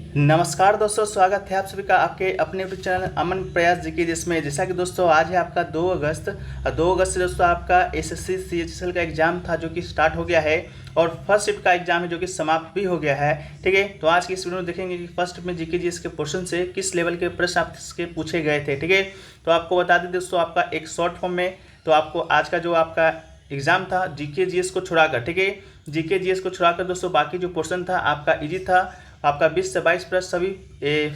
नमस्कार दोस्तों, स्वागत है आप सभी का आपके अपने यूट्यूब चैनल अमन प्रयास जीके जिसमें जैसा कि दोस्तों आज है आपका 2 अगस्त और 2 अगस्त से दोस्तों आपका एसएससी सीएचएसएल का एग्जाम था जो कि स्टार्ट हो गया है और फर्स्ट शिफ्ट का एग्जाम है जो कि समाप्त भी हो गया है। ठीक है, तो आज की इस वीडियो में देखेंगे कि फर्स्ट शिफ्ट में जीके जीएस के पोर्शन से किस लेवल के प्रश्न आपके पूछे गए थे। ठीक है, तो आपको बता दें दोस्तों आपका एक शॉर्ट फॉर्म में तो आपको आज का जो आपका एग्जाम था जीके जीएस को छुड़ाकर, ठीक है, जीके जीएस को छुड़ाकर दोस्तों बाकी जो पोर्शन था आपका इजी था। आपका 20 से 22 प्रश्न सभी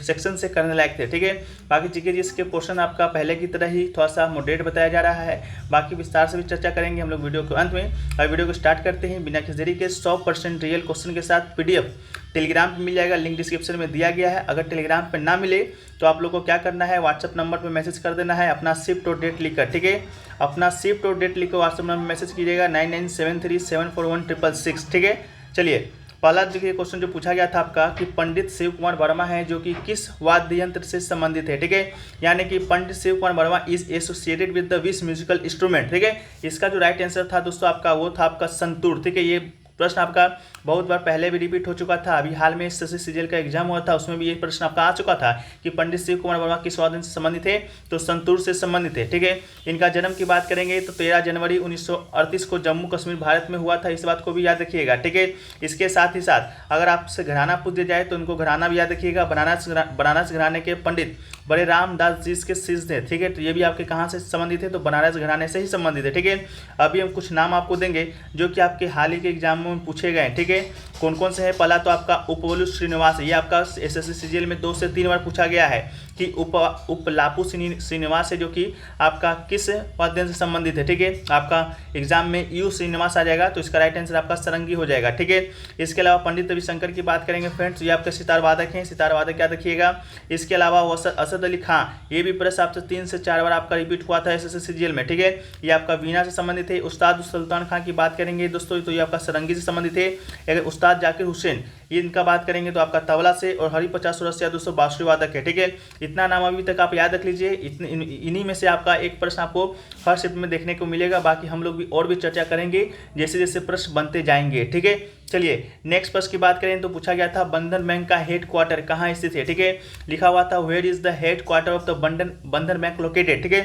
सेक्शन से करने लायक थे। ठीक है, बाकी जीके जीएस के पोर्शन आपका पहले की तरह ही थोड़ा सा मॉडरेट बताया जा रहा है। बाकी विस्तार से भी चर्चा करेंगे हम लोग वीडियो के अंत में। और वीडियो को स्टार्ट करते हैं बिना किसी देरी के 100% रियल क्वेश्चन के साथ पीडीएफ टेलीग्राम पे मिल जाएगा, लिंक डिस्क्रिप्शन में दिया गया है। अगर टेलीग्राम पे ना मिले तो आप लोग को क्या करना है, व्हाट्सअप नंबर पे मैसेज कर देना है अपना शिफ्ट और डेट लिखकर। ठीक है, अपना शिफ्ट और डेट लिखकर व्हाट्सअप नंबर मैसेज कीजिएगा 9973741666। ठीक है, चलिए पहला देखिए क्वेश्चन जो पूछा गया था आपका कि पंडित शिव कुमार वर्मा है जो कि किस वाद्य यंत्र से संबंधित है। ठीक है, यानी कि Pandit Shiv Kumar Varma is associated with the which musical instrument. ठीक है, इसका जो राइट आंसर था दोस्तों आपका वो था आपका संतूर। ठीक है, ये प्रश्न आपका बहुत बार पहले भी रिपीट हो चुका था। अभी हाल में एसएससी सीजीएल का एग्जाम हुआ था उसमें भी ये प्रश्न आपका आ चुका था कि पंडित शिव कुमार वर्मा किस वाद्य से संबंधित है, तो संतूर से संबंधित है। ठीक है, इनका जन्म की बात करेंगे तो 13 जनवरी 1938 को जम्मू कश्मीर भारत में हुआ था। इस बात को भी याद रखिएगा। ठीक है, इसके साथ ही साथ अगर आपसे घराना पूछ दिया जाए तो उनको घराना भी याद रखिएगा। बनारस घराने के पंडित बड़े रामदास जी के शिष्य थे। ठीक है, तो ये भी आपके कहाँ से संबंधित है, तो बनारस घराने से ही संबंधित है। ठीक है, अभी हम कुछ नाम आपको देंगे जो कि आपके हाल ही के एग्जामों में पूछे गए। ठीक है, कौन कौन से है। पहला तो आपका उपवलु श्रीनिवास, ये आपका एसएससी सीजीएल में 2 से 3 बार पूछा गया है कि उपलापू श्रीनिवास है जो कि आपका किस वाद्य से संबंधित है। ठीक है, आपका एग्जाम में यू श्रीनिवास आ जाएगा तो इसका राइट आंसर आपका सरंगी हो जाएगा। ठीक है, इसके अलावा पंडित रविशंकर की बात करेंगे फ्रेंड्स, ये आपके सितार वादक हैं, सितार वादक याद रखिएगा। इसके अलावा असद अली खां, ये भी प्रश्न आपसे 3 से 4 बार आपका रिपीट हुआ था एसएससी सीजीएल में। ठीक है, ये आपका वीणा से संबंधित है। उस्ताद सुल्तान खां की बात करेंगे दोस्तों तो ये आपका सरंगी से संबंधित है। अगर उस्ताद जाकिर हुसैन ये इनका बात करेंगे तो आपका तबला से, और हरिप्रसाद चौरसिया दोस्तों बांसुरी वादक है। ठीक है, इतना नाम अभी तक आप याद रख लीजिए। इन्हीं में से आपका एक प्रश्न आपको फर्स्ट शिफ्ट में देखने को मिलेगा। बाकी हम लोग भी और भी चर्चा करेंगे जैसे जैसे प्रश्न बनते जाएंगे। ठीक है, चलिए नेक्स्ट प्रश्न की बात करें तो पूछा गया था बंधन बैंक का हेड क्वार्टर कहाँ स्थित है। ठीक है, लिखा हुआ था where is the headquarter of the Bandhan bank located. ठीक है,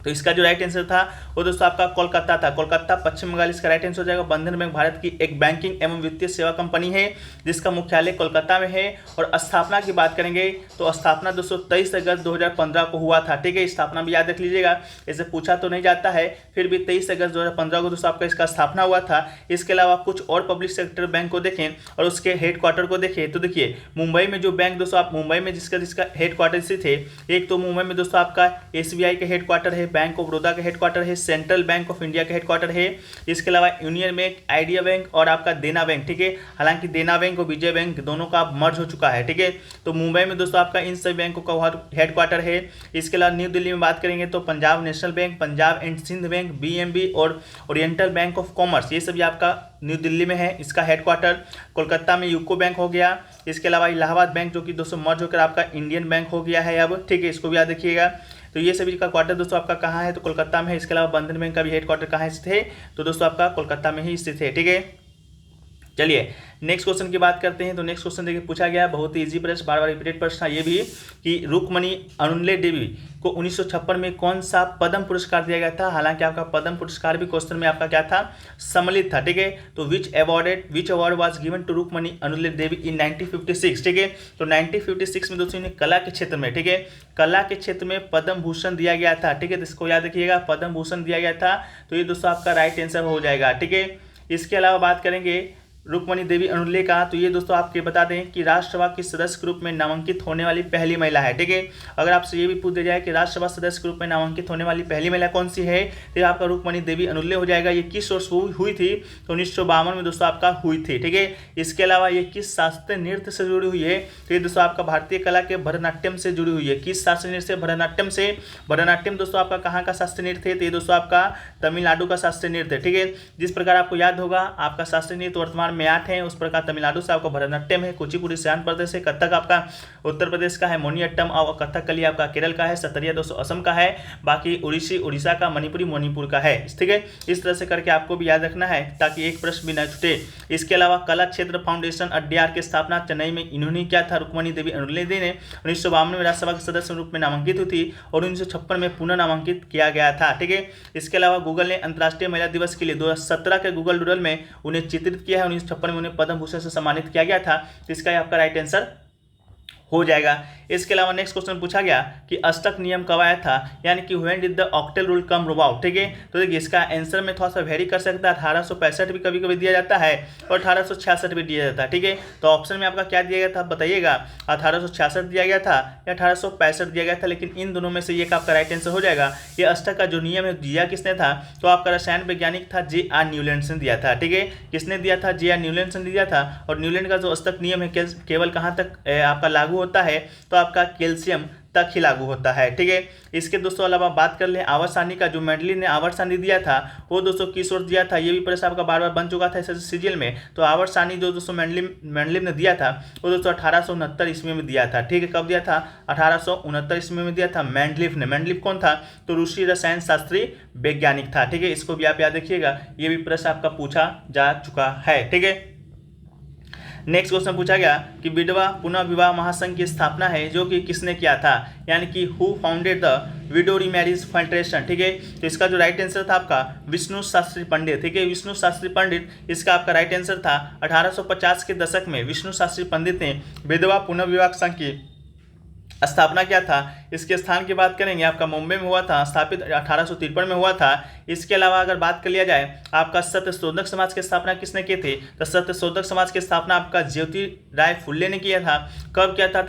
तो इसका जो राइट आंसर था वो दोस्तों आपका कोलकाता था। कोलकाता पश्चिम बंगाल इसका राइट आंसर हो जाएगा। बंधन बैंक भारत की एक बैंकिंग एवं वित्तीय सेवा कंपनी है जिसका मुख्यालय कोलकाता में है। और स्थापना की बात करेंगे तो स्थापना दोस्तों 23 अगस्त 2015 को हुआ था। ठीक है, स्थापना भी याद रख लीजिएगा, इसे पूछा तो नहीं जाता है फिर भी 23 अगस्त 2015 को दोस्तों आपका इसका स्थापना हुआ था। इसके अलावा कुछ और पब्लिक सेक्टर बैंक को देखें और उसके हेड क्वार्टर को देखें तो देखिए मुंबई में जो बैंक दोस्तों आप मुंबई में जिसका हेड क्वार्टर स्थित है, एक तो मुंबई में दोस्तों आपका एसबीआई का हेड क्वार्टर है, बैंक ऑफ बड़ौदा का हेडक्वार्टर है, सेंट्रल बैंक ऑफ इंडिया का हेडक्वार्टर है। इसके अलावा यूनियन बैंक, आइडिया बैंक और आपका देना बैंक। ठीक है, हालांकि देना बैंक और विजय बैंक दोनों का मर्ज हो चुका है। ठीक है, तो मुंबई में दोस्तों आपका इन सभी बैंकों का हेडक्वार्टर है। इसके अलावा न्यू दिल्ली में बात करेंगे तो Punjab national bank, Punjab and Sindh bank, BMB और ओरिएंटल बैंक ऑफ कॉमर्स, ये सभी आपका न्यू दिल्ली में है इसका हेडक्वार्टर। कोलकाता में यूको बैंक हो गया। इसके अलावा इलाहाबाद बैंक जो कि दोस्तों मर्ज होकर आपका इंडियन बैंक हो गया है अब। ठीक है, इसको भी याद रखिएगा। तो ये सभी का क्वार्टर दोस्तों आपका कहाँ है, तो कोलकाता में है। इसके अलावा बंधन बैंक का भी हेडक्वार्टर कहाँ स्थित है, तो दोस्तों आपका कोलकाता में ही स्थित है। ठीक है, चलिए नेक्स्ट क्वेश्चन की बात करते हैं। तो नेक्स्ट क्वेश्चन देखिए पूछा गया बहुत ही इजी प्रश्न, बार बार रिपीटेड प्रश्न था ये भी कि रुक्मणी अनुले देवी को 1956 में कौन सा पद्म पुरस्कार दिया गया था। हालांकि आपका पद्म पुरस्कार भी क्वेश्चन में आपका क्या था, सम्मिलित था। ठीक है, तो which award was given to Rukmini Arundale Devi in 1956। ठीक है, तो 1956 में दोस्तों इन्हें कला के क्षेत्र में, ठीक है, कला के क्षेत्र में पद्म भूषण दिया गया था। ठीक है, तो इसको याद रखिएगा, पद्म भूषण दिया गया था। तो ये दोस्तों आपका राइट आंसर हो जाएगा। ठीक है, इसके अलावा बात करेंगे रुक्मणी देवी अनुले का, तो ये दोस्तों आपके बता दें कि राज्यसभा के सदस्य के रूप में नामांकित होने वाली पहली महिला है। ठीक है, अगर आपसे ये भी पूछ दिया जाए कि राज्यसभा सदस्य के रूप में नामांकित होने वाली पहली महिला कौन सी है, तो आपका रुक्मणी देवी अनुले हो जाएगा। ये किस वर्ष हुई थी, तो 1952 में दोस्तों आपका हुई थी। ठीक है, इसके अलावा ये किस शास्त्रीय नृत्य से जुड़ी हुई है, तो ये दोस्तों आपका भारतीय कला के भरतनाट्यम से जुड़ी हुई है। किस शास्त्रीय नृत्य से, भरतनाट्यम से। भरतनाट्यम दोस्तों आपका कहाँ का शास्त्रीय नृत्य है, तो ये दोस्तों आपका तमिलनाडु का शास्त्रीय नृत्य है। ठीक है, जिस प्रकार आपको याद होगा आपका शास्त्रीय नृत्य वर्तमान में 8 हैं, उस प्रकार तमिलनाडु से आपका भरतनाट्यम है, कुचिपुड़ी से आंध्र प्रदेश है, कथक आपका उत्तर प्रदेश का है, मोहिनीअट्टम और कथकली आपका केरल का है, सतरिया दोस्तों असम का है, बाकी उड़ीसी उड़ीसा का, मणिपुरी मणिपुर का है। ठीक है, इस तरह से करके आपको भी याद रखना है ताकि एक प्रश्न भी न छूटे। इसके अलावा कला क्षेत्र फाउंडेशन अड्यार की स्थापना चेन्नई में इन्होंने किया था। रुक्मणी देवी अनुलेदी ने 1952 में राज्यसभा के सदस्य रूप में नामांकित हुई थी और 1956 में पुनः नामांकित किया गया था। ठीक है, इसके अलावा गूगल ने अंतर्राष्ट्रीय महिला दिवस के लिए 2017 के गूगल डूडल में उन्हें चित्रित किया है। 1956 में उन्हें पद्म भूषण से सम्मानित किया गया था। इसका आपका राइट आंसर हो जाएगा। इसके अलावा नेक्स्ट क्वेश्चन पूछा गया कि अष्टक नियम कब आया था, यानी कि when did the octal rule come about. ठीक है, तो देखिए इसका आंसर में थोड़ा सा वेरी कर सकता है। 1865 भी कभी कभी दिया जाता है और 1866 भी दिया जाता है। ठीक है, तो ऑप्शन में आपका क्या दिया गया था बताइएगा, 1866 दिया गया था या 1865 दिया गया था, लेकिन इन दोनों में से एक आपका राइट आंसर हो जाएगा। ये अष्टक का जो नियम है दिया किसने था, तो आपका रसायन वैज्ञानिक था J.R. न्यूलैंड ने दिया था। ठीक है, किसने दिया था, J.R. न्यूलैंड ने दिया था। और न्यूलैंड का जो अष्टक नियम है केवल कहाँ तक आपका लागू होता है, तो आपका कैल्शियम तक ही लागू होता है। ठीक है, इसके दोस्तों अलावा बात कर ले आवर्त सारणी का, जो मेंडलीव ने आवर्त सारणी दिया था वो दोस्तों किस ओर दिया था, ये भी प्रश्न आपका बार बार बन चुका था सीजीएल में। तो आवर्त सारणी जो दोस्तों मेंडलीव ने दिया था वो दोस्तों 1869 ईस्वी में दिया था। ठीक है, कब दिया था, 1869 ईस्वी में दिया था मेंडलीव ने। मेंडलीव कौन था, तो रूसी रसायन शास्त्री वैज्ञानिक था। ठीक है, इसको भी आप याद रखिएगा, ये भी प्रश्न आपका पूछा जा चुका है। ठीक है, नेक्स्ट क्वेश्चन पूछा गया कि विधवा पुनः विवाह महासंघ की स्थापना है जो कि किसने किया था, यानी कि who founded the widow remarriage federation. ठीक है, तो इसका जो राइट आंसर था आपका विष्णु शास्त्री पंडित। ठीक है, विष्णु शास्त्री पंडित इसका आपका राइट आंसर था। 1850 के दशक में विष्णु शास्त्री पंडित ने विधवा पुनः विवाह संघ की स्थापना किया था। इसके स्थान की बात करेंगे, आपका मुंबई में हुआ था, स्थापित 1853 में हुआ था। इसके अलावा अगर बात कर लिया जाए आपका सत्यशोधक समाज की स्थापना किसने की थी, तो सत्यशोधक समाज की स्थापना आपका ज्योति राय फुल्ले ने किया था। कब किया था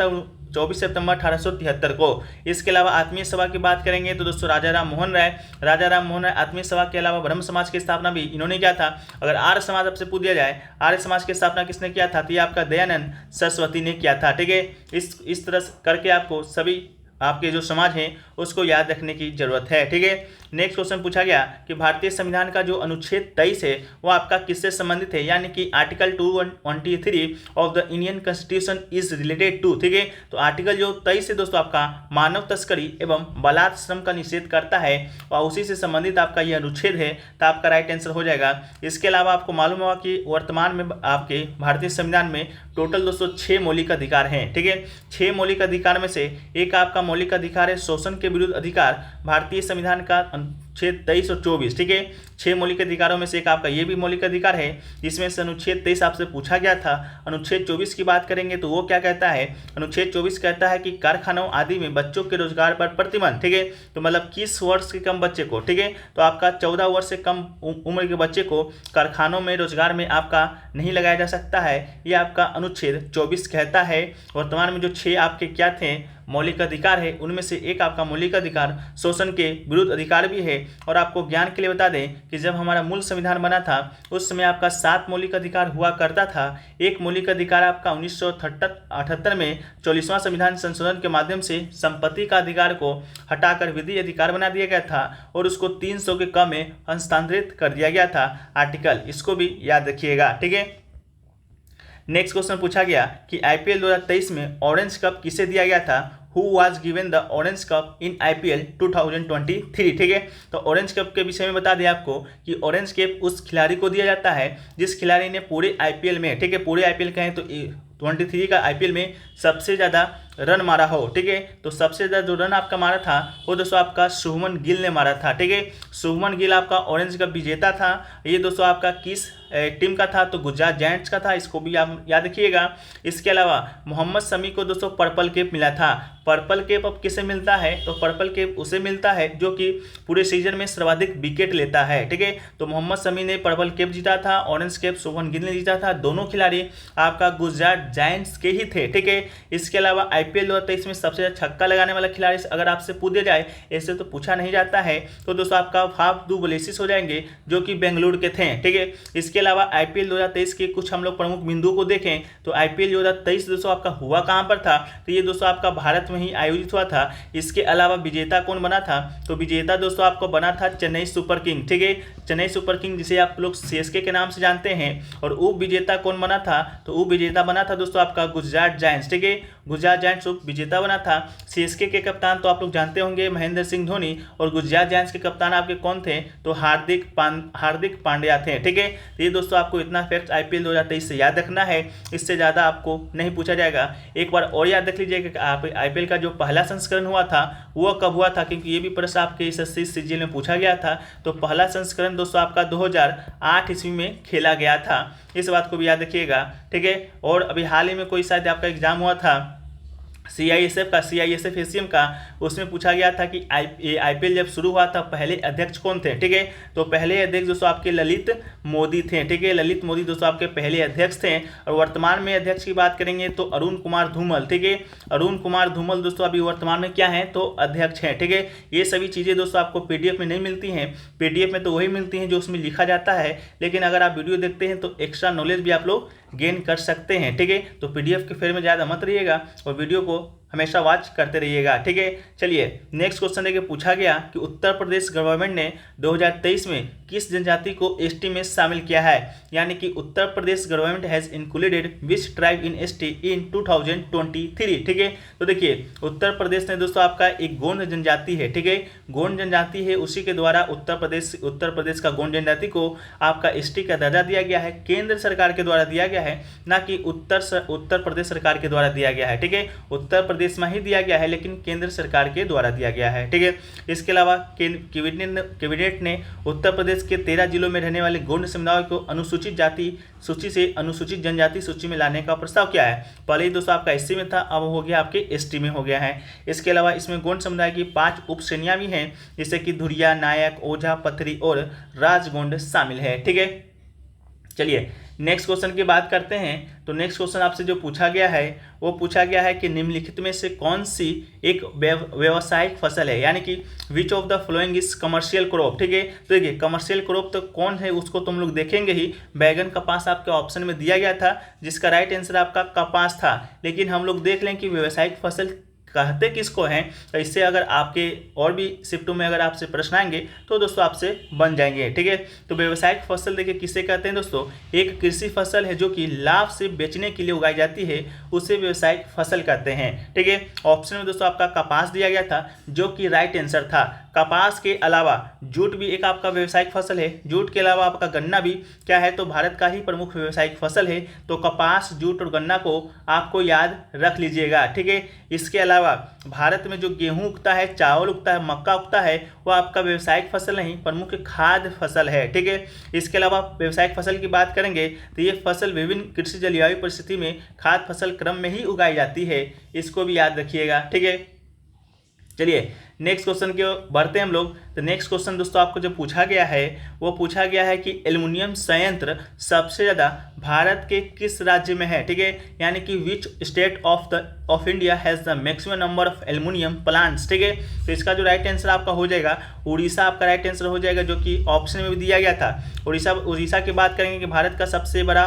24 सितंबर 1873 को। इसके अलावा आत्मीय सभा की बात करेंगे तो दोस्तों राजा राम मोहन राय आत्मीय सभा के अलावा ब्रह्म समाज की स्थापना भी इन्होंने किया था। अगर आर्य समाज आपसे पूछ दिया जाए आर्य समाज की स्थापना किसने किया था, तो ये आपका दयानंद सरस्वती ने किया था। ठीक है, इस तरह करके आपको सभी आपके जो समाज हैं उसको याद रखने की जरूरत है। ठीक है, नेक्स्ट क्वेश्चन पूछा गया कि भारतीय संविधान का जो अनुच्छेद 23 है वो आपका किससे संबंधित है, यानी कि article 223 of the Indian constitution is related to. ठीक है, तो आर्टिकल जो 23 है दोस्तों आपका मानव तस्करी एवं बलात्कार श्रम का निषेध करता है और उसी से संबंधित आपका यह अनुच्छेद है, तो आपका राइट आंसर हो जाएगा। इसके अलावा आपको मालूम होगा कि वर्तमान में आपके भारतीय संविधान में टोटल दोस्तों 6 मौलिक अधिकार हैं। ठीक है, 6 मौलिक अधिकार में से एक आपका मौलिक अधिकार है शोषण के विरुद्ध अधिकार, भारतीय संविधान का अनुच्छेद 23 और 24। ठीक है, 6 मौलिक अधिकारों में से एक आपका ये भी मौलिक अधिकार है, जिसमें से अनुच्छेद 23 आपसे पूछा गया था। अनुच्छेद 24 की बात करेंगे तो वो क्या कहता है, अनुच्छेद 24 कहता है कि कारखानों आदि में बच्चों के रोजगार पर प्रतिबंध। ठीक है, तो मतलब 21 वर्ष के कम बच्चे को, ठीक है, तो आपका 14 वर्ष से कम उम्र के बच्चे को कारखानों में रोजगार में आपका नहीं लगाया जा सकता है, ये आपका अनुच्छेद 24 कहता है। वर्तमान में जो 6 आपके क्या थे मौलिक अधिकार है उनमें से एक आपका मौलिक अधिकार शोषण के विरुद्ध अधिकार भी है। और आपको ज्ञान के लिए बता दें कि जब हमारा मूल संविधान बना था उस समय आपका 7 मौलिक अधिकार हुआ करता था। एक मौलिक अधिकार आपका 1978 में 44वां संविधान संशोधन के माध्यम से संपत्ति का अधिकार को हटाकर विधि अधिकार बना दिया गया था और उसको 300 के कम में हस्तांतरित कर दिया गया था आर्टिकल, इसको भी याद रखिएगा। ठीक है, नेक्स्ट क्वेश्चन पूछा गया कि आईपीएल 2023 में ऑरेंज कप किसे दिया गया था, who was given the orange cup in IPL 2023। ठीक है, तो ऑरेंज कप के विषय में बता दें आपको कि ऑरेंज कैप उस खिलाड़ी को दिया जाता है जिस खिलाड़ी ने पूरे आईपीएल में, ठीक है, पूरे आईपीएल कहें तो 23 का आईपीएल में सबसे ज़्यादा रन मारा हो। ठीक है, तो सबसे ज़्यादा जो रन आपका मारा था वो दोस्तों आपका शुभमन गिल ने मारा था। ठीक है, शुभमन गिल आपका ऑरेंज कप विजेता था। ये दोस्तों आपका किस टीम का था, तो गुजरात जायंट्स का था, इसको भी आप याद रखिएगा। इसके अलावा मोहम्मद शमी को दोस्तों पर्पल कैप मिला था। पर्पल कैप अब किसे मिलता है, तो पर्पल कैप उसे मिलता है जो कि पूरे सीजन में सर्वाधिक विकेट लेता है। ठीक है, तो मोहम्मद शमी ने पर्पल कैप जीता था, ऑरेंज कैप शुभमन गिल ने जीता था। दोनों खिलाड़ी आपका गुजरात जायंट्स के ही थे। ठीक है, इसके अलावा IPL 2023 में सबसे ज़्यादा छक्का लगाने वाला खिलाड़ी अगर आपसे पूछ दिया जाए, ऐसे तो पूछा नहीं जाता है, तो दोस्तों आपका फाफ डू प्लेसिस हो जाएंगे जो कि बेंगलुरु के थे। ठीक है, इसके अलावा IPL 2023 के कुछ हम लोग प्रमुख बिंदुओं को देखें तो IPL 2023 दोस्तों आपका हुआ कहाँ पर था, तो ये दोस्तों आपका भारत में ही आयोजित हुआ था। इसके अलावा विजेता कौन बना था, तो विजेता दोस्तों आपको बना था चेन्नई सुपर किंग। ठीक है, चेन्नई सुपर किंग जिसे आप लोग CSK के नाम से जानते हैं। और उप विजेता कौन बना था, तो उप विजेता बना था दोस्तों आपका गुजरात जायंट्स। ठीक है, गुजरात जायंट्स उप विजेता बना था। CSK के कप्तान तो आप लोग जानते होंगे महेंद्र सिंह धोनी, और गुजरात जायंट्स के कप्तान आपके कौन थे, तो हार्दिक पांड्या थे। ठीक है, तो ये दोस्तों आपको इतना फैक्ट IPL 2023 से याद रखना है, इससे ज़्यादा आपको नहीं पूछा जाएगा। एक बार और याद रख लीजिएगा कि आप IPL का जो पहला संस्करण हुआ था वो कब हुआ था, क्योंकि ये भी प्रश्न आपके SSC CGL में पूछा गया था। तो पहला संस्करण दोस्तों आपका 2008 ईस्वी में खेला गया था, इस बात को भी याद रखिएगा। ठीक है, और अभी हाल ही में कोई शायद आपका एग्जाम हुआ था CISF ACM का, उसमें पूछा गया था कि IPL जब शुरू हुआ था पहले अध्यक्ष कौन थे। ठीक है, तो पहले अध्यक्ष दोस्तों आपके ललित मोदी थे। ठीक है, ललित मोदी दोस्तों आपके पहले अध्यक्ष थे। और वर्तमान में अध्यक्ष की बात करेंगे तो अरुण कुमार धूमल। ठीक है, अरुण कुमार धूमल दोस्तों अभी वर्तमान में क्या हैं, तो अध्यक्ष हैं। ठीक है, ये सभी चीज़ें दोस्तों आपको PDF में नहीं मिलती हैं, PDF में तो वही मिलती हैं जो उसमें लिखा जाता है, लेकिन अगर आप वीडियो देखते हैं तो एक्स्ट्रा नॉलेज भी आप लोग गेन कर सकते हैं। ठीक है, तो PDF के फेर में ज़्यादा मत रहिएगा और वीडियो को हमेशा वॉच करते रहिएगा। ठीक है, चलिए नेक्स्ट क्वेश्चन देखिए, पूछा गया कि उत्तर प्रदेश गवर्नमेंट ने 2023 में किस जनजाति को ST में शामिल किया है, यानी कि Uttar Pradesh government has included which tribe in ST in 2023। ठीक है, तो देखिए उत्तर प्रदेश ने दोस्तों आपका एक गोंड जनजाति है। ठीक है, गोंड जनजाति है, उसी के द्वारा उत्तर प्रदेश का गोंड जनजाति को आपका ST का दर्जा दिया गया है, केंद्र सरकार के द्वारा दिया गया है, ना कि उत्तर प्रदेश सरकार के द्वारा दिया गया है। ठीक है, उत्तर प्रदेश में ही दिया गया है लेकिन केंद्र सरकार के द्वारा दिया गया है। ठीक है, इसके अलावा कैबिनेट ने उत्तर प्रदेश के 13 जिलों में रहने वाले गोंड समुदाय को अनुसूचित जाति सूची से अनुसूचित जनजाति सूची में लाने का प्रस्ताव किया है। पहले ही दोस्तों आपका SC में था, अब हो गया आपके ST में हो गया है। इसके अलावा इसमें गोंड समुदाय की 5 उप श्रेणियां भी हैं, जैसे कि धुरिया, नायक, ओझा, पथरी और राजगोंड शामिल है। ठीक है, चलिए नेक्स्ट क्वेश्चन की बात करते हैं। तो नेक्स्ट क्वेश्चन आपसे जो पूछा गया है वो पूछा गया है कि निम्नलिखित में से कौन सी एक व्यावसायिक फसल है, यानी कि which of the following is commercial crop. ठीक है, तो देखिए कमर्शियल क्रॉप तो कौन है उसको तुम लोग देखेंगे ही। बैगन, कपास आपके ऑप्शन में दिया गया था, जिसका राइट आंसर आपका कपास था, लेकिन हम लोग देख लें कि व्यावसायिक फसल कहते किसको हैं। तो इससे अगर आपके और भी शिफ्टों में अगर आपसे प्रश्न आएंगे तो दोस्तों आपसे बन जाएंगे। ठीक है, तो व्यावसायिक फसल देखिए किसे कहते हैं दोस्तों, एक कृषि फसल है जो कि लाभ से बेचने के लिए उगाई जाती है, उसे व्यावसायिक फसल कहते हैं। ठीक है, ऑप्शन में दोस्तों आपका कपास दिया गया था जो कि राइट आंसर था। कपास के अलावा जूट भी एक आपका व्यावसायिक फसल है, जूट के अलावा आपका गन्ना भी क्या है, तो भारत का ही प्रमुख व्यावसायिक फसल है। तो कपास, जूट और गन्ना को आपको याद रख लीजिएगा। ठीक है, इसके अलावा भारत में जो गेहूं उगता है, चावल उगता है, मक्का उगता है, वो आपका व्यावसायिक फसल नहीं, प्रमुख खाद्य फसल है। ठीक है, इसके अलावा व्यावसायिक फसल की बात करेंगे तो ये फसल विभिन्न कृषि जलवायु परिस्थिति में खाद्य फसल क्रम में ही उगाई जाती है, इसको भी याद रखिएगा। ठीक है, चलिए नेक्स्ट क्वेश्चन के बढ़ते हैं हम लोग। तो नेक्स्ट क्वेश्चन दोस्तों आपको जो पूछा गया है वो पूछा गया है कि एल्युमिनियम संयंत्र सबसे ज़्यादा भारत के किस राज्य में है। ठीक है, यानी कि which state of India has the maximum number of aluminium plants. ठीक है, तो इसका जो राइट आंसर आपका हो जाएगा उड़ीसा, आपका राइट आंसर हो जाएगा, जो कि ऑप्शन में भी दिया गया था। उड़ीसा की बात करेंगे कि भारत का सबसे बड़ा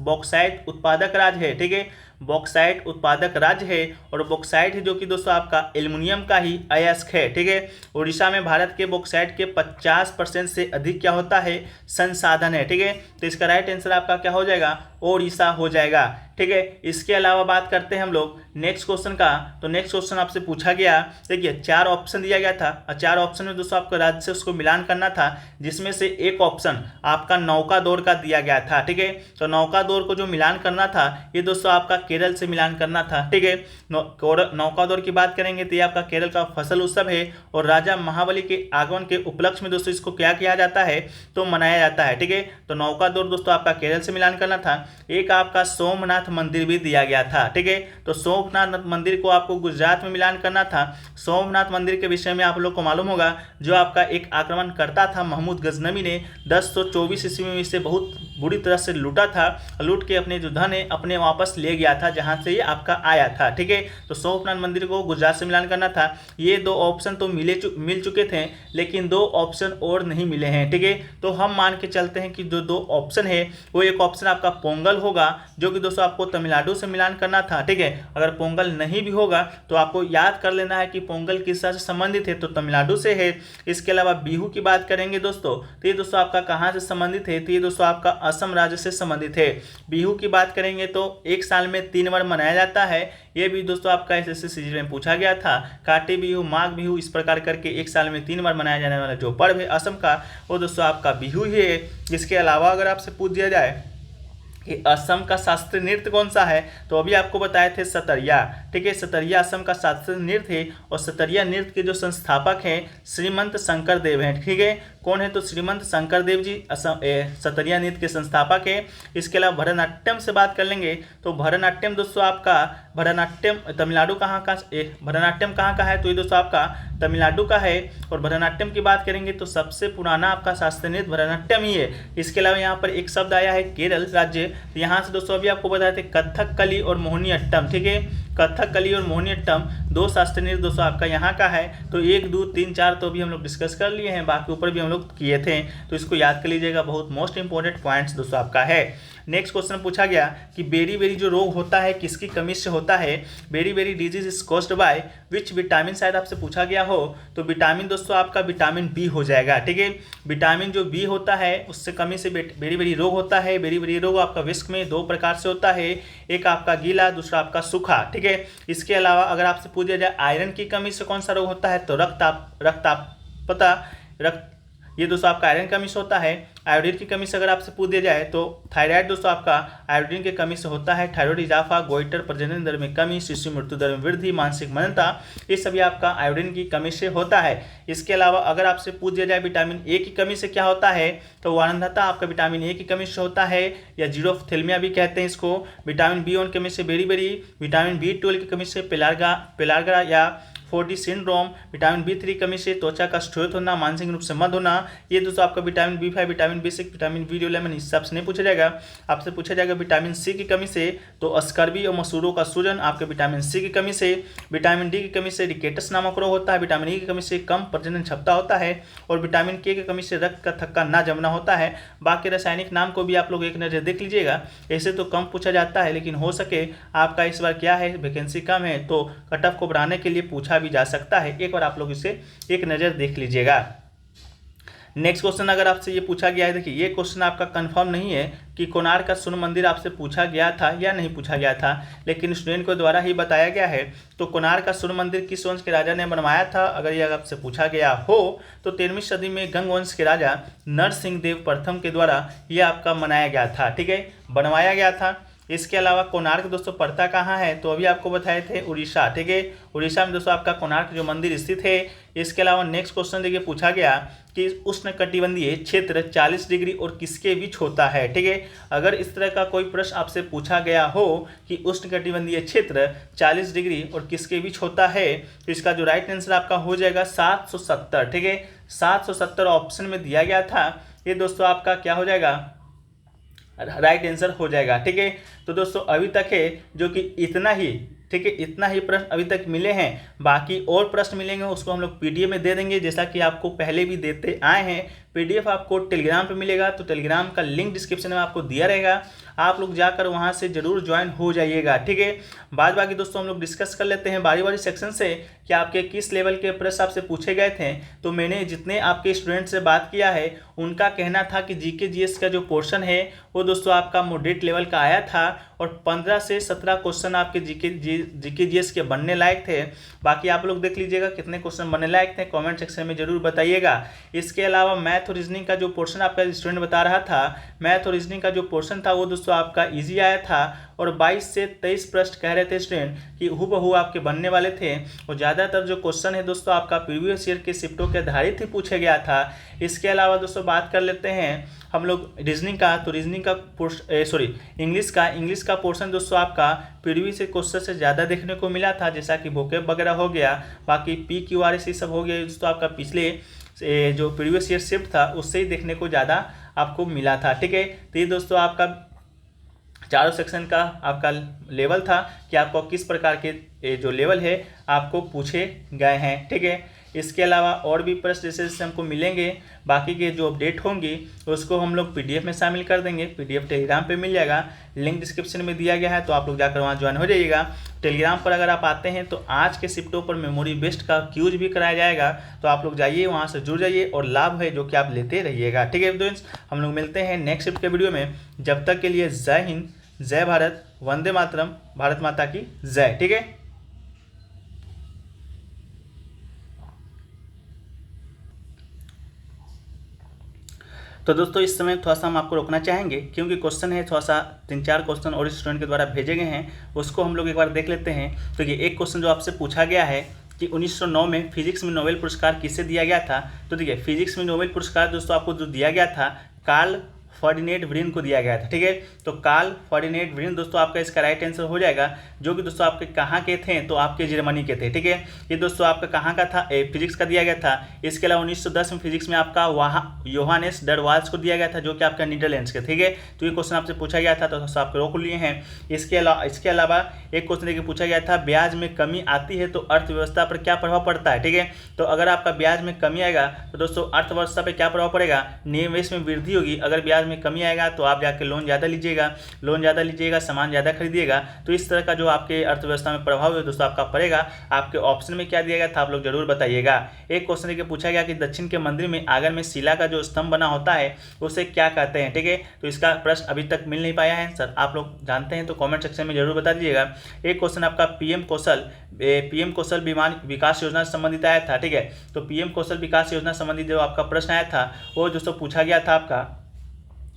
बॉक्साइट उत्पादक राज्य है। ठीक है, बॉक्साइट उत्पादक राज्य है, और बॉक्साइट है जो कि दोस्तों आपका एल्युमिनियम का ही अयस्क है। ठीक है, उड़ीसा में भारत के बॉक्साइट के 50% से अधिक क्या होता है, संसाधन है। ठीक है, तो इसका राइट आंसर आपका क्या हो जाएगा, उड़ीसा हो जाएगा। ठीक है, इसके अलावा बात करते हैं हम लोग नेक्स्ट क्वेश्चन का। तो नेक्स्ट क्वेश्चन आपसे पूछा गया, देखिए 4 ऑप्शन दिया गया था, और 4 ऑप्शन में दोस्तों आपको राज्य से उसको मिलान करना था, जिसमें से एक ऑप्शन आपका नौका दौर का दिया गया था। ठीक है, तो नौका दौर को जो मिलान करना था ये दोस्तों आपका केरल से मिलान करना था। ठीक है, नौका दौर की बात करेंगे तो ये आपका केरल का फसल उत्सव है, और राजा महाबली के आगमन के उपलक्ष्य में दोस्तों इसको क्या किया जाता है, तो मनाया जाता है। ठीक है, तो नौका दौर दोस्तों आपका केरल से मिलान करना था। एक आपका सोमनाथ मंदिर भी दिया गया था। ठीक है, तो सोमनाथ मंदिर को आपको गुजरात में मिलान करना था। सोमनाथ मंदिर के विषय में आप लोग को मालूम होगा, जो आपका एक आक्रमणकर्ता था महमूद गजनवी ने 1024 ईस्वी में इसे बहुत बुरी तरह से लूटा था। लूट के अपने जो धन है अपने वापस ले गया था जहां से ये आपका आया था। ठीक है, तो सोमनाथ मंदिर को गुजरात से मिलान करना था। ये दो ऑप्शन तो मिल चुके थे, लेकिन दो ऑप्शन और नहीं मिले हैं। ठीक है, तो हम मान के चलते हैं कि जो दो ऑप्शन है वो एक ऑप्शन आपका पोंगल होगा, जो कि दोस्तों आपको तमिलनाडु से मिलान करना था। ठीक है, अगर पोंगल नहीं भी होगा तो आपको याद कर लेना है कि पोंगल किस तरह से संबंधित है, तो तमिलनाडु से है। इसके अलावा बिहू की बात करेंगे दोस्तों, तो ये दोस्तों आपका कहाँ से संबंधित है, तो ये दोस्तों आपका असम राज्य से संबंधित है। बिहू की बात करेंगे तो एक साल में 3 बार मनाया जाता है। ये भी दोस्तों आपका एसएससी सीजी में पूछा गया था। काटी बिहू, माघ बिहू, इस प्रकार करके एक साल में 3 बार मनाया जाने वाला जो पर्व है असम का, वो दोस्तों आपका बिहू ही है। इसके अलावा अगर आपसे पूछ दिया जाए कि असम का शास्त्रीय नृत्य कौन सा है, तो अभी आपको बताए थे सतरिया। ठीक है, सतरिया असम का शास्त्रीय नृत्य है और सतरिया नृत्य के जो संस्थापक हैं श्रीमंत शंकर देव हैं। ठीक है, कौन है, तो श्रीमंत शंकर देव जी असम सतरिया नृत्य के संस्थापक है। इसके अलावा भरतनाट्यम से बात कर लेंगे तो भरतनाट्यम दोस्तों आपका भरतनाट्यम तमिलनाडु भरतनाट्यम कहाँ का है, तो ये दोस्तों आपका तमिलनाडु का है। और भरतनाट्यम की बात करेंगे तो सबसे पुराना आपका शास्त्रीय नृत्य भरतनाट्यम ही है। इसके अलावा यहाँ पर एक शब्द आया है केरल राज्य, तो यहाँ से दोस्तों अभी आपको बताए थे कथकली और मोहिनीअट्टम। ठीक है, कथकली और मोहिनीअट्टम दो शास्त्रीय नृत्य दोस्तों आपका यहाँ का है। तो 1, 2, 3, 4 तो अभी हम लोग डिस्कस कर लिए हैं, बाकी ऊपर भी हम लोग किए थे, तो इसको याद कर लीजिएगा। बहुत मोस्ट इंपॉर्टेंट पॉइंट्स दोस्तों आपका है। नेक्स्ट क्वेश्चन पूछा गया कि बेरी बेरी जो रोग होता है किसकी कमी से होता है। Beriberi disease is caused by which vitamin, शायद आपसे पूछा गया हो, तो विटामिन दोस्तों आपका विटामिन बी हो जाएगा। ठीक है, विटामिन जो बी होता है उससे कमी से बेरी बेरी रोग होता है। बेरी बेरी रोग आपका विश्व में 2 प्रकार से होता है, एक आपका गीला, दूसरा आपका सूखा। ठीक है, इसके अलावा अगर आपसे पूछ दिया जाए आयरन की कमी से कौन सा रोग होता है, तो ये दोस्तों आपका आयरन कमी से होता है। आयोडीन की कमी से अगर आपसे पूछ दिया जाए तो थायराइड दोस्तों आपका आयोडीन की कमी से होता है। थायराइड इजाफा, गोइटर, प्रजनन दर में कमी, शिशु मृत्यु दर में वृद्धि, मानसिक मंदता, ये सभी आपका आयोडीन की कमी से होता है। इसके अलावा अगर आपसे पूछ दिया जाए विटामिन ए की कमी से क्या होता है, तो वारंधता आपका विटामिन ए की कमी से होता है, या जीरोफ्थेल्मिया भी कहते हैं इसको। विटामिन बी की कमी से बेरी बेरी, विटामिन B12 की कमी से पेलार्गा या 4D सिंड्रोम, विटामिन B3 कमी से त्वचा का स्ट्रोथ होना, मानसिक रूप से मद होना। ये दोस्तों आपका vitamin B5, vitamin B6, vitamin B11 इस सब से नहीं पूछा जाएगा। आपसे पूछा जाएगा विटामिन सी की कमी से, तो स्कर्वी और मसूरों का सूजन आपके विटामिन सी की कमी से। विटामिन डी की कमी से रिकेटस नामक रोग होता है। विटामिन ई की कमी से कम प्रजनन क्षमता होता है। और विटामिन के की कमी से रक्त का थक्का ना जमना होता है। बाकी रासायनिक नाम को भी आप लोग एक नज़र देख लीजिएगा, ऐसे तो कम पूछा जाता है, लेकिन हो सके आपका इस बार क्या है वैकेंसी कम है तो कट ऑफ को बढ़ाने के लिए पूछा भी जा सकता है। एक बार आप लोग इसे एक नज़र देख लीजिएगा। नेक्स्ट क्वेश्चन अगर आपसे ये पूछा गया है, देखिए ये क्वेश्चन आपका कंफर्म नहीं है कि कोणार्क का सूर्य मंदिर आपसे पूछा गया था या नहीं पूछा गया था, लेकिन स्टूडेंट को द्वारा ही बताया गया है। तो कोणार्क का सूर्य मंदिर किस वंश के राजा ने बनवाया था, अगर ये आपसे पूछा गया हो तो 13वीं सदी में गंग वंश के राजा नरसिंह देव प्रथम के द्वारा ये आपका बनाया गया था। ठीक है, बनवाया गया था। इसके अलावा कोणार्क दोस्तों पड़ता कहाँ है, तो अभी आपको बताए थे उड़ीसा। ठीक है, उड़ीसा में दोस्तों आपका कोणार्क जो मंदिर स्थित है। इसके अलावा नेक्स्ट क्वेश्चन देखिए पूछा गया कि उष्णकटिबंधीय क्षेत्र 40 डिग्री और किसके बीच होता है। ठीक है, अगर इस तरह का कोई प्रश्न आपसे पूछा गया हो कि उष्णकटिबंधीय क्षेत्र 40 डिग्री और किसके बीच होता है, तो इसका जो राइट आंसर आपका हो जाएगा 770। ठीक है, 770 ऑप्शन में दिया गया था। ये दोस्तों आपका क्या हो जाएगा, राइट आंसर हो जाएगा। ठीक है, तो दोस्तों अभी तक है जो कि इतना ही, ठीक है, इतना ही प्रश्न अभी तक मिले हैं। बाकी और प्रश्न मिलेंगे उसको हम लोग पीडीएफ में दे देंगे, जैसा कि आपको पहले भी देते आए हैं। पीडीएफ आपको टेलीग्राम पे मिलेगा, तो टेलीग्राम का लिंक डिस्क्रिप्शन में आपको दिया रहेगा, आप लोग जाकर वहाँ से जरूर ज्वाइन हो जाइएगा। ठीक है, बाद बाकी दोस्तों हम लोग डिस्कस कर लेते हैं बारी बारी सेक्शन से कि आपके किस लेवल के प्रश्न आपसे पूछे गए थे। तो मैंने जितने आपके स्टूडेंट से बात किया है उनका कहना था कि जीके जीएस का जो पोर्शन है वो दोस्तों आपका मॉडरेट लेवल का आया था और 15 से 17 क्वेश्चन आपके जीके जीएस के बनने लायक थे। बाकी आप लोग देख लीजिएगा कितने क्वेश्चन बनने लायक थे, कमेंट सेक्शन में जरूर बताइएगा। इसके अलावा मैथ मैथ और रीजनिंग का जो पोर्शन आपका स्टूडेंट बता रहा था, मैथ और रीजनिंग का जो पोर्शन था वो दोस्तों आपका ईजी आया था और 22 से 23 प्रश्न कह रहे थे स्टूडेंट कि हूबहू आपके बनने वाले थे। और ज़्यादातर जो क्वेश्चन है दोस्तों आपका प्रीवियस ईयर के शिफ्टों के आधारित ही पूछा गया था। इसके अलावा दोस्तों बात कर लेते हैं हम लोग रीजनिंग का, तो रीजनिंग का इंग्लिश का पोर्शन दोस्तों आपका प्रीवियस क्वेश्चन से ज़्यादा देखने को मिला था, जैसा कि वोकैब वगैरह हो गया, बाकी PQRS ये सब हो गया दोस्तों आपका पिछले जो प्रीवियस ईयर शिफ्ट था उससे ही देखने को ज़्यादा आपको मिला था। ठीक है, तो ये दोस्तों आपका चारों सेक्शन का आपका लेवल था कि आपको किस प्रकार के जो लेवल है आपको पूछे गए हैं। ठीक है, इसके अलावा और भी प्रश्न जैसे जैसे हमको मिलेंगे, बाकी के जो अपडेट होंगी उसको हम लोग PDF में शामिल कर देंगे। PDF टेलीग्राम पे मिल जाएगा, लिंक डिस्क्रिप्शन में दिया गया है, तो आप लोग जाकर वहाँ ज्वाइन हो जाइएगा। टेलीग्राम पर अगर आप आते हैं तो आज के शिफ्टों पर मेमोरी बेस्ड का क्यूज भी कराया जाएगा, तो आप लोग जाइए वहाँ से जुड़ जाइए और लाभ है जो कि आप लेते रहिएगा। ठीक है फ्रेंड्स, हम लोग मिलते हैं नेक्स्ट शिफ्ट के वीडियो में। जब तक के लिए जय हिंद, जय भारत, वंदे मातरम, भारत माता की जय। ठीक है। तो दोस्तों इस समय थोड़ा सा हम आपको रोकना चाहेंगे क्योंकि क्वेश्चन है थोड़ा सा 3-4 क्वेश्चन और स्टूडेंट के द्वारा भेजे गए हैं, उसको हम लोग एक बार देख लेते हैं। तो ये एक क्वेश्चन जो आपसे पूछा गया है कि 1909 में फिजिक्स में नोबेल पुरस्कार किसे दिया गया था। तो देखिए फिजिक्स में नोबेल पुरस्कार दोस्तों आपको जो दिया गया था कार्ल फर्डिनेंड व्रीन को दिया गया था। ठीक है, तो कार्ल फर्डिनेंड व्रीन दोस्तों आपका इसका राइट आंसर हो जाएगा, जो कि दोस्तों आपके कहाँ के थे, तो आपके जर्मनी के थे। ठीक है, ये दोस्तों आपका कहाँ का था, फिजिक्स का दिया गया था। इसके अलावा 1910 में फिजिक्स में आपका वहाँ योहानेस डर वाल्स को दिया गया था, जो कि आपका नीदरलैंड्स के। ठीक है, तो ये क्वेश्चन आपसे पूछा गया था, तो दोस्तों आपके रोक लिए हैं। इसके अलावा एक क्वेश्चन देखिए पूछा गया था, ब्याज में कमी आती है तो अर्थव्यवस्था पर क्या प्रभाव पड़ता है। ठीक है, तो अगर आपका ब्याज में कमी आएगा तो दोस्तों अर्थव्यवस्था पर क्या प्रभाव पड़ेगा, निवेश में वृद्धि होगी। अगर ब्याज में कमी आएगा तो आप जाके लोन ज़्यादा लीजिएगा, सामान ज़्यादा खरीदिएगा। तो इस तरह का जो आपके अर्थव्यवस्था में प्रभाव है दोस्तों आपका पड़ेगा। आपके ऑप्शन में क्या दिया गया था आप लोग जरूर बताइएगा। एक क्वेश्चन देखिए पूछा गया कि दक्षिण के मंदिर में आंगन में शिला का जो स्तंभ बना होता है उसे क्या कहते हैं। ठीक है, तो इसका प्रश्न अभी तक मिल नहीं पाया है सर, आप लोग जानते हैं तो कॉमेंट सेक्शन में जरूर बता दीजिएगा। एक क्वेश्चन आपका पीएम कौशल विकास योजना से संबंधित आया था। ठीक है, तो पीएम कौशल विकास योजना संबंधित जो आपका प्रश्न आया था वो दोस्तों पूछा गया था आपका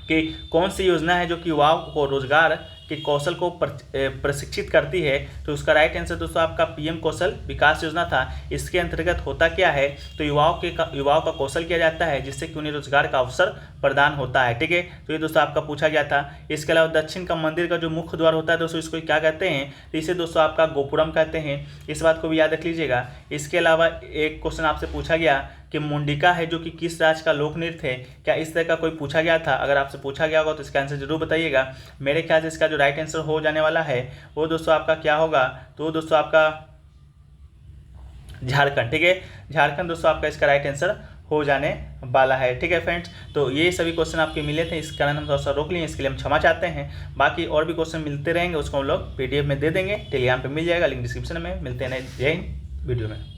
कि कौन सी योजना है जो कि युवाओं को रोजगार के कौशल को प्रशिक्षित करती है। तो उसका राइट आंसर दोस्तों आपका पीएम कौशल विकास योजना था। इसके अंतर्गत होता क्या है, तो युवाओं का कौशल किया जाता है जिससे कि उन्हें रोजगार का अवसर प्रदान होता है। ठीक है, तो ये दोस्तों आपका पूछा गया था। इसके अलावा दक्षिण का मंदिर का जो मुख्य द्वार होता है दोस्तों इसको क्या कहते हैं, तो इसे दोस्तों आपका गोपुरम कहते हैं, इस बात को भी याद रख लीजिएगा। इसके अलावा एक क्वेश्चन आपसे पूछा गया कि मुंडिका है जो कि किस राज्य का लोक नृत्य है, क्या इस तरह का कोई पूछा गया था। अगर आपसे पूछा गया होगा तो इसका आंसर जरूर बताइएगा। मेरे ख्याल से इसका जो राइट आंसर हो जाने वाला है वो दोस्तों आपका क्या होगा, तो दोस्तों आपका झारखंड। ठीक है, झारखंड दोस्तों आपका इसका राइट आंसर हो जाने वाला है। ठीक है फ्रेंड्स, तो ये सभी क्वेश्चन आपके मिले थे, इस कारण हम थोड़ा सा रोक लिए, इसके लिए हम क्षमा चाहते हैं। बाकी और भी क्वेश्चन मिलते रहेंगे, उसको हम लोग PDF में दे देंगे, टेलीग्राम पे मिल जाएगा, लिंक डिस्क्रिप्शन में। मिलते हैं जय हिंद वीडियो में।